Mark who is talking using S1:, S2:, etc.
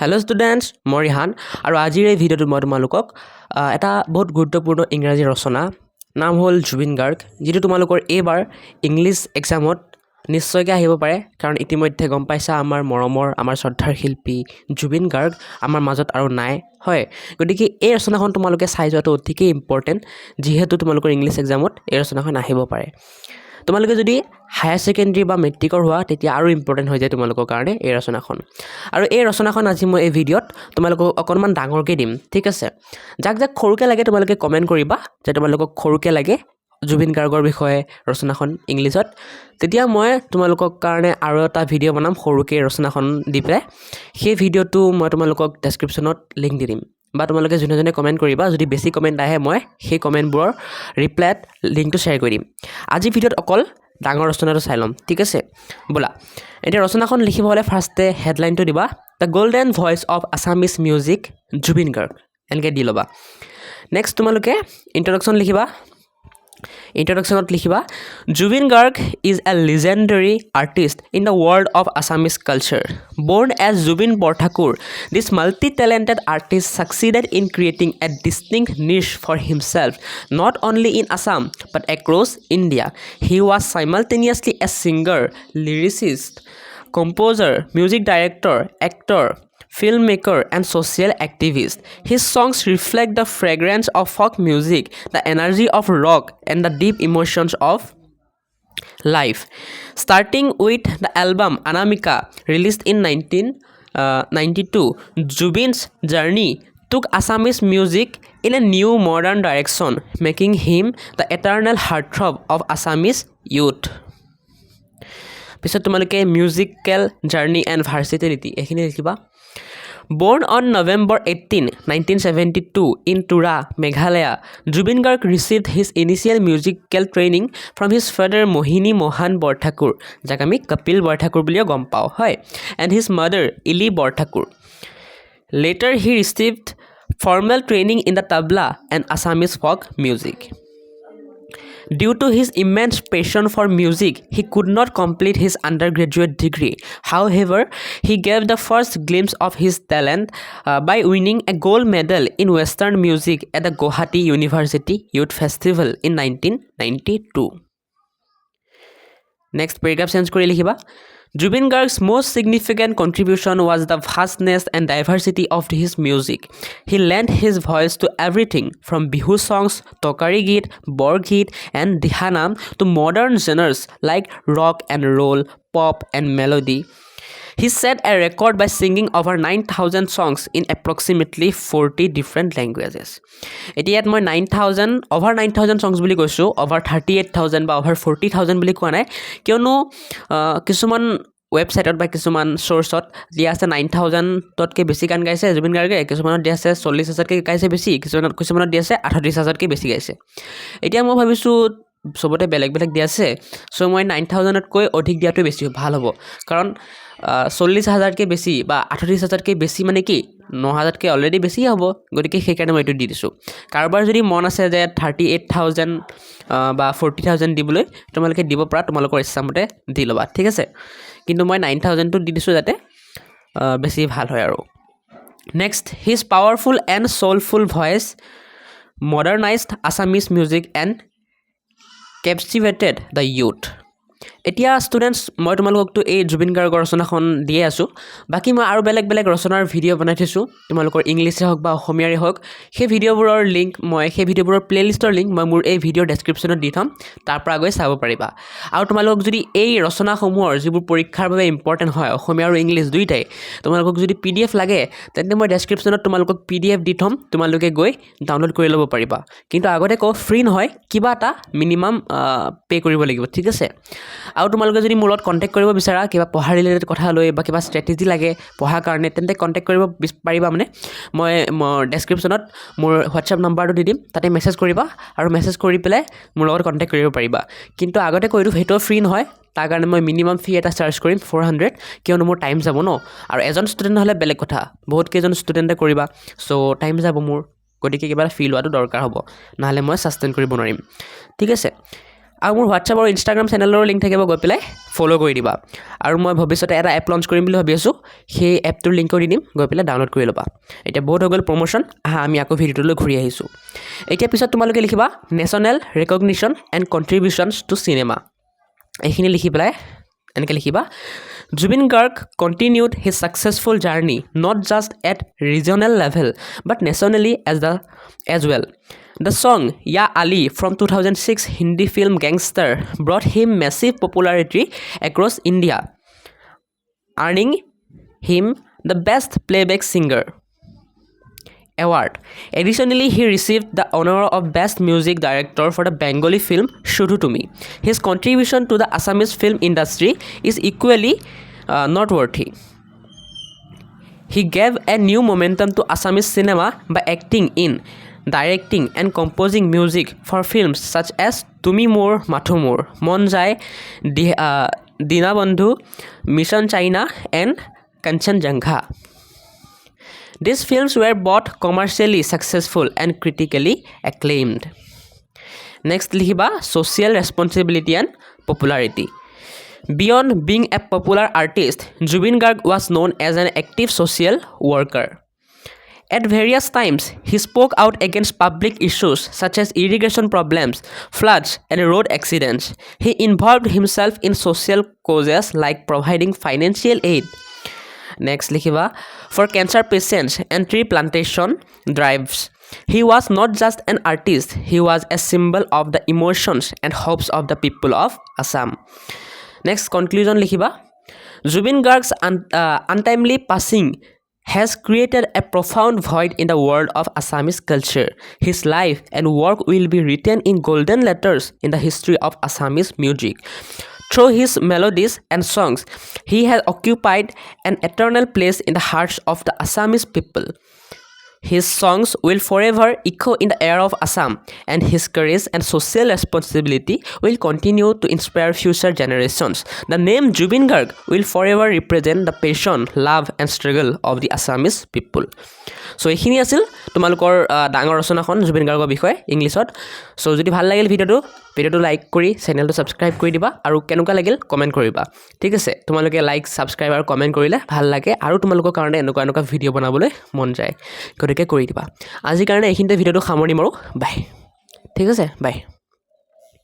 S1: Hello students, মই ৰিহান আৰু আজিৰ এই ভিডিঅ'টো মই তোমালোকক এটা বহুত গুৰুত্বপূৰ্ণ ইংৰাজী ৰচনা নাম হ'ল জুবিন গাৰ্গ যিটো তোমালোকৰ এইবাৰ ইংলিছ এক্সামত নিশ্চয়কৈ আহিব পাৰে কাৰণ ইতিমধ্যে গম পাইছা আমাৰ মৰমৰ আমাৰ শ্ৰদ্ধাৰ শিল্পী জুবিন গাৰ্গ আমাৰ মাজত আৰু নাই হয় গতিকে এই ৰচনাখন তোমালোকে চাই যোৱাটো অতিকৈ ইম্পৰ্টেণ্ট যিহেতু তোমালোকৰ ইংলিছ এক্সামত এই ৰচনাখন আহিব পাৰে তোমালোকে যদি হায়াৰ সেকেন্ডাৰী বা মেট্ৰিকৰ হোৱা তেতিয়া আৰু ইম্পৰ্টেণ্ট হৈ যায় তোমালোকৰ কাৰণে এই ৰচনাখন আৰু এই ৰচনাখন আজি মই এই ভিডিঅ'ত তোমালোকক অকণমান ডাঙৰকৈ দিম ঠিক আছে যাক সৰুকৈ লাগে তোমালোকে কমেণ্ট কৰিবা যে তোমালোকক সৰুকৈ লাগে জুবিন গাৰ্গৰ বিষয়ে ৰচনাখন ইংলিছত তেতিয়া মই তোমালোকৰ কাৰণে আৰু এটা ভিডিঅ' বনাম সৰুকৈ ৰচনাখন দি পেলাই সেই ভিডিঅ'টো মই তোমালোকক ডেছক্ৰিপশ্যনত লিংক দি দিম বা তোমালোকে যোনে কমেণ্ট কৰিবা যদি বেছি কমেণ্ট আহে মই সেই কমেণ্টবোৰৰ ৰিপ্লাইত লিংকটো শ্বেয়াৰ কৰি দিম আজি ভিডিঅ'ত অকল ডাঙৰ ৰচনাটো চাই ল'ম ঠিক আছে ব'লা এতিয়া ৰচনাখন লিখিব হ'লে ফাৰ্ষ্টে হেডলাইনটো দিবা the golden voice of Assamese music Zubeen Garg এনেকৈ দি ল'বা নেক্সট তোমালোকে ইন্ট্ৰডাকশ্যনত লিখিবা Zubeen Garg is a legendary artist in the world of Assamese culture. Born as Zubeen Borthakur, this multi-talented artist succeeded in creating a distinct niche for himself, not only in Assam but across India. He was simultaneously a singer, lyricist, composer, music director, actor, filmmaker and social activist. His songs reflect the fragrance of folk music, the energy of rock and the deep emotions of life. Starting with the album Anamika released in 1992, Zubeen's journey took Assamese music in a new modern direction, making him the eternal heartthrob of Assamese youth. পিছত তোমালোকে musical journey and ভাৰ্চিটিলিটি এইখিনি লিখিবা Born on November 18, 1972 in Tura, Meghalaya, Zubeen Garg received his initial musical training from his father Mohini Mohan Borthakur, যাক আমি কপিল বৰঠাকুৰ বুলিও গম পাওঁ হয় and his mother Ili Borthakur. Later he received formal training in the tabla and Assamese folk music. Due to his immense passion for music, he could not complete his undergraduate degree. However, he gave the first glimpse of his talent by winning a gold medal in Western music at the Guwahati University Youth Festival in 1992. Next paragraph change kori likhiba. Zubeen Garg's most significant contribution was the vastness and diversity of his music. He lent his voice to everything from Bihu songs, Tokari Geet, Bor Geet, and Dihanam to modern genres like rock and roll, pop, and melody. He set a record by singing over 9,000 songs in approximately 40 different languages. Etiat moi over 9,000 songs buli koisu over 38,000 ba over 40,000 buli koa nai kiono kisuman website ba kisuman source ot dia ase 9,000 totke beshi gan gaise Zubeen Garge kisuman dia ase 40,000 ke gaise beshi kisuman dia ase 38,000 ke beshi gaise etia moi bhabisu সবতে বেলেগ দিয়া আছে so মই 9,000 তকৈ অধিক দিয়াটো বেছি ভাল হ'ব কাৰণ 40,000 কে বেছি বা 38,000 কে বেছি মানে কি 9,000 কে অলৰেডি বেছি হ'ব গতিকে সেই কাৰণে মই এটো দি দিছো কাৰোবাৰ যদি মন আছে যে 38,000 বা 40,000 দিবলৈ তোমালোকে দিব পৰা তোমালোকৰ ইচ্ছামতে দি লবা ঠিক আছে কিন্তু মই 9,000 টো দি দিছো যাতে বেছি ভাল হয় আৰু next his powerful and soulful voice modernized Assamese music and captivated the youth. এতিয়া ষ্টুডেন্টস মই তোমালোকক তো এই জুবিন গাৰ্গৰ ৰচনাখন দিয়ে আছো বাকি মই আৰু বেলেগ ৰচনাৰ ভিডিঅ' বনাই থৈছো তোমালোকৰ ইংলিছে হওক বা অসমীয়াৰে হওক সেই ভিডিঅ'বোৰৰ লিংক মই সেই ভিডিঅ'বোৰৰ প্লেলিষ্টৰ লিংক মই মোৰ এই ভিডিঅ'ৰ ডেছক্ৰিপশ্যনত দি থম তাৰ পৰা গৈ চাব পাৰিবা আৰু তোমালোকক যদি এই ৰচনাসমূহৰ যিবোৰ পৰীক্ষাৰ বাবে ইম্পৰ্টেণ্ট হয় অসমীয়া আৰু ইংলিছ দুইটাই তোমালোকক যদি PDF লাগে তেন্তে মই ডেছক্ৰিপশ্যনত তোমালোকক PDF দি থম তোমালোকে গৈ ডাউনলোড কৰি ল'ব পাৰিবা কিন্তু আগতে কও ফ্ৰী নহয় কিবা এটা মিনিমাম পে কৰিব লাগিব ঠিক আছে আৰু তোমালোকে যদি মোৰ লগত কন্টাক্ট কৰিব বিচাৰা কিবা পঢ়া ৰিলেটেড কথা লৈ বা কিবা ষ্ট্ৰেটেজি লাগে পঢ়া কাৰণে তেন্তে কন্টাক্ট কৰিব পাৰিবা মানে মই ডেছক্ৰিপশ্যনত মোৰ WhatsApp নম্বৰটো দি দিম তাতে মেছেজ কৰিবা আৰু মেছেজ কৰি পেলাই মোৰ লগত কন্টাক্ট কৰিব পাৰিবা কিন্তু আগতে কৈতো হেটো ফ্ৰী নহয় তাৰ কাৰণে মই মিনিমাম ফি এটা চাৰ্জ কৰিম 400 কিয়নো মোৰ টাইম যাব ন আৰু এজন ষ্টুডেন্ট হলে বেলেগ কথা বহুত কেইজন ষ্টুডেন্টে কৰিবা সো টাইম যাব মোৰ গতিকে কিবা ফি লোৱাটো দৰকাৰ হ'ব নহলে মই সাস্টেইন কৰিব নোৱাৰিম ঠিক আছে আৰু মোৰ হোৱাটছআপ আৰু ইনষ্টাগ্ৰাম চেনেলৰ লিংক থাকিব গৈ পেলাই ফ'ল' কৰি দিবা আৰু মই ভৱিষ্যতে এটা এপ লঞ্চ কৰিম বুলি ভাবি আছোঁ সেই এপটোৰ লিংকো দি দিম গৈ পেলাই ডাউনলোড কৰি ল'বা এতিয়া বহুত হৈ গ'ল প্ৰমোশ্যন আমি আকৌ ভিডিঅ'টোলৈ ঘূৰি আহিছোঁ এতিয়া পিছত তোমালোকে লিখিবা নেশ্যনেল ৰেকগনিশ্যন এণ্ড কণ্ট্ৰিবিউশ্যনছ টু চিনেমা এইখিনি লিখি পেলাই এনেকৈ লিখিবা Zubeen Garg continued his successful journey not just at regional level but nationally as well. The song Ya Ali from 2006 Hindi film Gangster brought him massive popularity across India, earning him the Best Playback Singer award. Additionally, he received the honor of Best Music Director for the Bengali film Shudhu to Me. His contribution to the Assamese film industry is equally noteworthy. He gave a new momentum to Assamese cinema by acting in, directing and composing music for films such as Tumi More Mathu More, Mon Jai, Dina Bandhu, Mission China and Kanchenjunga. These films were both commercially successful and critically acclaimed. Next lihiba social responsibility and popularity. Beyond being a popular artist, Zubeen Garg was known as an active social worker. At various times, he spoke out against public issues such as irrigation problems, floods, and road accidents. He involved himself in social causes like providing financial aid. Next likhiba for cancer patients and tree plantation drives. He was not just an artist, he was a symbol of the emotions and hopes of the people of Assam. Next conclusion likhiba Zubeen Garg's untimely passing has created a profound void in the world of Assamese culture. His life and work will be written in golden letters in the history of Assamese music. Through his melodies and songs, he has occupied an eternal place in the hearts of the Assamese people. His songs will forever echo in the air of Assam, and his courage and social responsibility will continue to inspire future generations. The name Zubeen Garg will forever represent the passion, love, and struggle of the Assamese people. So, এইখিনি আছিল তোমালোকৰ ডাঙৰ ৰচনাখন জুবিন গাৰ্গৰ বিষয়ে ইংলিছত so যদি ভাল লাগিল ভিডিঅ'টো লাইক কৰি চেনেলটো সাবস্ক্ৰাইব কৰি দিবা আৰু কেনেকুৱা লাগিল কমেন্ট কৰিবা ঠিক আছে তোমালোকে লাইক সাবস্ক্ৰাইব আৰু কমেন্ট কৰিলে ভাল লাগে আৰু তোমালোকৰ কাৰণে এনেকুৱা ভিডিঅ' বনাবলৈ মন যায় গতিকে কৰি দিবা আজিৰ কাৰণে এইখিনিতে ভিডিঅ'টো সামৰণি মাৰো বাই ঠিক আছে বাই